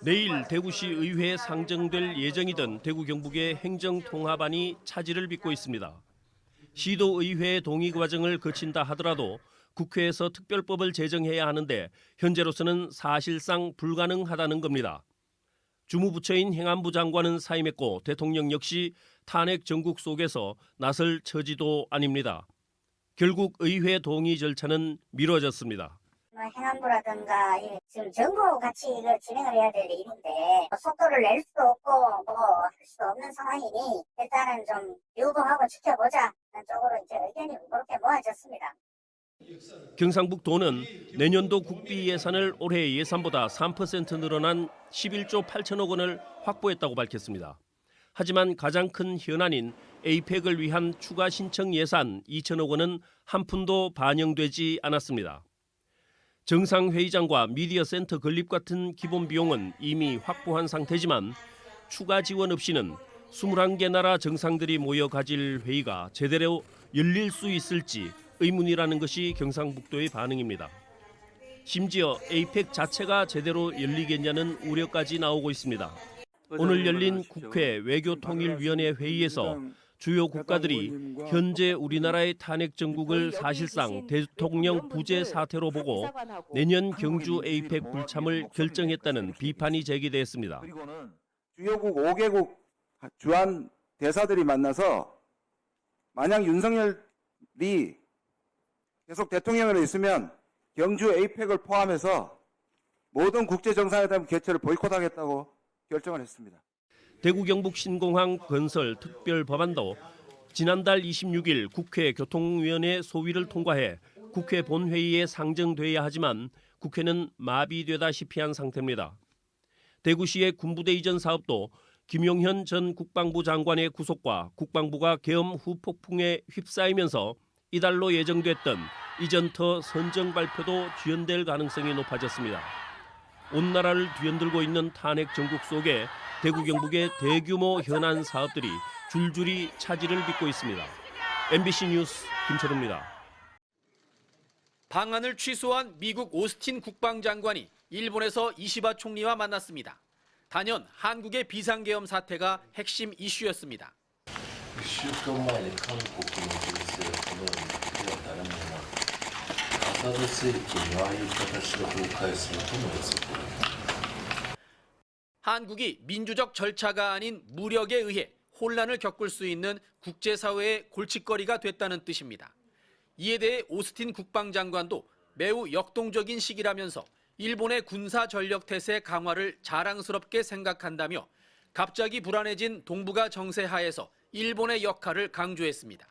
내일 대구시 의회에 상정될 예정이던 대구 경북의 행정통합안이 차질을 빚고 있습니다. 시도의회의 동의 과정을 거친다 하더라도 국회에서 특별법을 제정해야 하는데 현재로서는 사실상 불가능하다는 겁니다. 주무부처인 행안부 장관은 사임했고 대통령 역시 탄핵 정국 속에서 나설 처지도 아닙니다. 결국 의회 동의 절차는 미뤄졌습니다. 행안부라든가 지금 정부 같이 이걸 진행을 해야 될 일인데 속도를 낼 수도 없고 할 수도 없는 상황이니 일단은 좀 유보하고 지켜보자 쪽으로 이제 의견이 그렇게 모아졌습니다. 경상북도는 내년도 국비 예산을 올해 예산보다 3% 늘어난 11조 8천억 원을 확보했다고 밝혔습니다. 하지만 가장 큰 현안인 에이펙을 위한 추가 신청 예산 2천억 원은 한 푼도 반영되지 않았습니다. 정상회의장과 미디어센터 건립 같은 기본 비용은 이미 확보한 상태지만 추가 지원 없이는 21개 나라 정상들이 모여 가질 회의가 제대로 열릴 수 있을지 의문이라는 것이 경상북도의 반응입니다. 심지어 에이펙 자체가 제대로 열리겠냐는 우려까지 나오고 있습니다. 오늘 열린 국회 외교통일위원회 회의에서 주요 국가들이 현재 우리나라의 탄핵 정국을 사실상 대통령 부재 사태로 보고 내년 경주 에이펙 불참을 결정했다는 비판이 제기됐습니다. 그리고는 주요국 5개국 주한 대사들이 만나서 만약 윤석열이 계속 대통령으로 있으면 경주 에이펙을 포함해서 모든 국제정상회담 개최를 보이콧하겠다고 결정을 했습니다. 대구 경북 신공항 건설 특별 법안도 지난달 26일 국회 교통위원회 소위를 통과해 국회 본회의에 상정돼야 하지만 국회는 마비되다시피 한 상태입니다. 대구시의 군부대 이전 사업도 김용현 전 국방부 장관의 구속과 국방부가 계엄 후 폭풍에 휩싸이면서 이달로 예정됐던 이전터 선정 발표도 지연될 가능성이 높아졌습니다. 온 나라를 뒤흔들고 있는 탄핵 정국 속에 대구 경북의 대규모 현안 사업들이 줄줄이 차질을 빚고 있습니다. MBC 뉴스 김철우입니다. 방한을 취소한 미국 오스틴 국방장관이 일본에서 이시바 총리와 만났습니다. 단연 한국의 비상계엄 사태가 핵심 이슈였습니다. 1週間前に韓国の情勢がこのようにでは誰もがアサド政権にああいう形で崩壊するとの予測。 한국이 민주적 절차가 아닌 무력에 의해 혼란을 겪을 수 있는 국제사회의 골칫거리가 됐다는 뜻입니다. 이에 대해 오스틴 국방장관도 매우 역동적인 시기라면서 일본의 군사 전력 태세 강화를 자랑스럽게 생각한다며 갑자기 불안해진 동북아 정세 하에서 일본의 역할을 강조했습니다.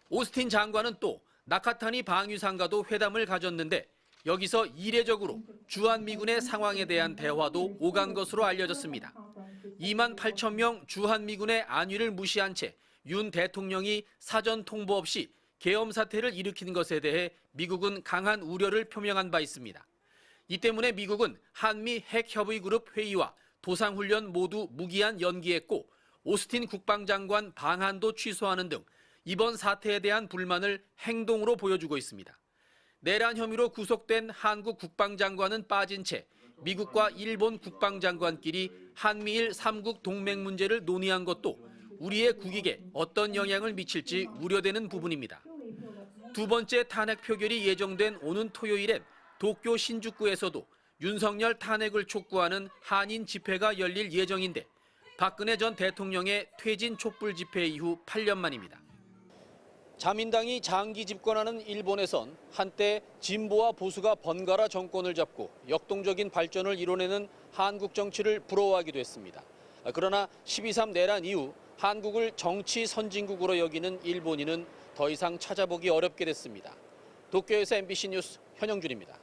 오스틴 장관은 또 나카타니 방위상과도 회담을 가졌는데 여기서 이례적으로 주한미군의 상황에 대한 대화도 오간 것으로 알려졌습니다. 2만 8천 명 주한미군의 안위를 무시한 채 윤 대통령이 사전 통보 없이 계엄 사태를 일으킨 것에 대해 미국은 강한 우려를 표명한 바 있습니다. 이 때문에 미국은 한미 핵협의그룹 회의와 도상훈련 모두 무기한 연기했고 오스틴 국방장관 방한도 취소하는 등 이번 사태에 대한 불만을 행동으로 보여주고 있습니다. 내란 혐의로 구속된 한국 국방장관은 빠진 채 미국과 일본 국방장관끼리 한미일 3국 동맹 문제를 논의한 것도 우리의 국익에 어떤 영향을 미칠지 우려되는 부분입니다. 두 번째 탄핵 표결이 예정된 오는 토요일엔 도쿄 신주쿠에서도 윤석열 탄핵을 촉구하는 한인 집회가 열릴 예정인데 박근혜 전 대통령의 퇴진 촛불 집회 이후 8년 만입니다. 자민당이 장기 집권하는 일본에선 한때 진보와 보수가 번갈아 정권을 잡고 역동적인 발전을 이뤄내는 한국 정치를 부러워하기도 했습니다. 그러나 12.3 내란 이후 한국을 정치 선진국으로 여기는 일본인은 더 이상 찾아보기 어렵게 됐습니다. 도쿄에서 MBC 뉴스 현영준입니다.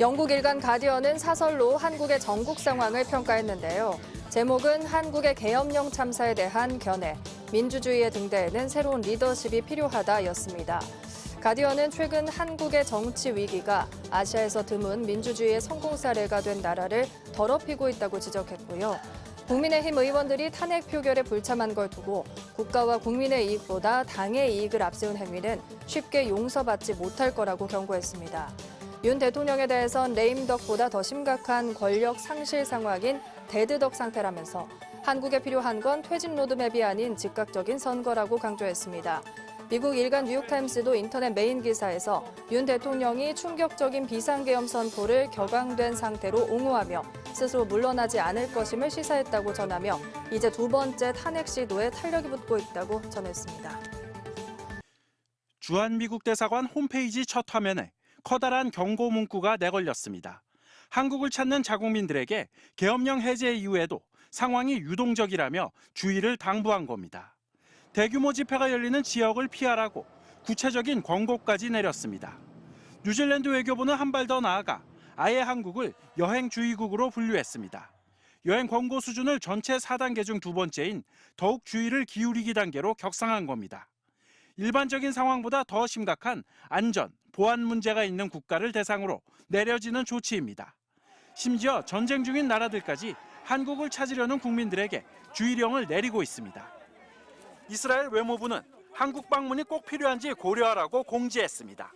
영국 일간 가디언은 사설로 한국의 전국 상황을 평가했는데요. 제목은 한국의 계엄령 참사에 대한 견해, 민주주의의 등대에는 새로운 리더십이 필요하다였습니다. 가디언은 최근 한국의 정치 위기가 아시아에서 드문 민주주의의 성공 사례가 된 나라를 더럽히고 있다고 지적했고요. 국민의힘 의원들이 탄핵 표결에 불참한 걸 두고 국가와 국민의 이익보다 당의 이익을 앞세운 행위는 쉽게 용서받지 못할 거라고 경고했습니다. 윤 대통령에 대해선 레임덕보다 더 심각한 권력 상실 상황인 데드덕 상태라면서 한국에 필요한 건 퇴진 로드맵이 아닌 즉각적인 선거라고 강조했습니다. 미국 일간 뉴욕타임스도 인터넷 메인 기사에서 윤 대통령이 충격적인 비상계엄 선포를 격앙된 상태로 옹호하며 스스로 물러나지 않을 것임을 시사했다고 전하며 이제 두 번째 탄핵 시도에 탄력이 붙고 있다고 전했습니다. 주한미국 대사관 홈페이지 첫 화면에 커다란 경고 문구가 내걸렸습니다. 한국을 찾는 자국민들에게 계엄령 해제 이후에도 상황이 유동적이라며 주의를 당부한 겁니다. 대규모 집회가 열리는 지역을 피하라고 구체적인 권고까지 내렸습니다. 뉴질랜드 외교부는 한 발 더 나아가 아예 한국을 여행주의국으로 분류했습니다. 여행 권고 수준을 전체 4단계 중 두 번째인 더욱 주의를 기울이기 단계로 격상한 겁니다. 일반적인 상황보다 더 심각한 안전, 보안 문제가 있는 국가를 대상으로 내려지는 조치입니다. 심지어 전쟁 중인 나라들까지 한국을 찾으려는 국민들에게 주의령을 내리고 있습니다. 이스라엘 외무부는 한국 방문이 꼭 필요한지 고려하라고 공지했습니다.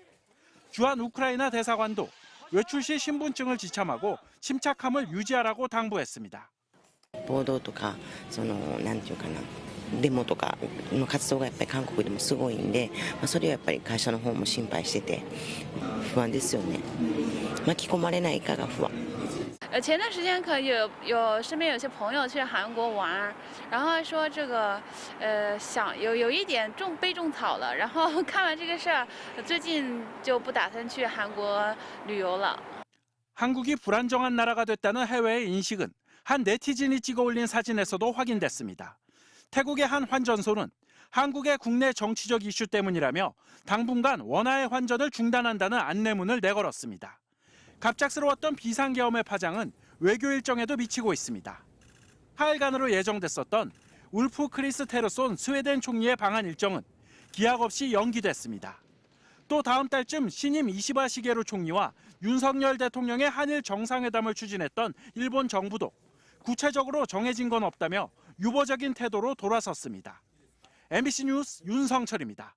주한 우크라이나 대사관도 외출 시 신분증을 지참하고 침착함을 유지하라고 당부했습니다. 暴動とかなんていうかなデモとかの活動がやっぱり韓国でもすごいんで、それはやっぱり会社の方も心配してて不安ですよね。巻き込まれないかが不安。前段时间可有身边有些朋友去韩国玩，然后说这个想有一点被种草了，然后看完这个事儿，最近就不打算去韩国旅游了。 한국이 불안정한 나라가 됐다는 해외의 인식은 한 네티즌이 찍어 올린 사진에서도 확인됐습니다. 태국의 한 환전소는 한국의 국내 정치적 이슈 때문이라며 당분간 원화의 환전을 중단한다는 안내문을 내걸었습니다. 갑작스러웠던 비상계엄의 파장은 외교 일정에도 미치고 있습니다. 하일간으로 예정됐었던 울프 크리스테르손 스웨덴 총리의 방한 일정은 기약 없이 연기됐습니다. 또 다음 달쯤 신임 이시바 시게루 총리와 윤석열 대통령의 한일 정상회담을 추진했던 일본 정부도 구체적으로 정해진 건 없다며 유보적인 태도로 돌아섰습니다. MBC 뉴스 윤성철입니다.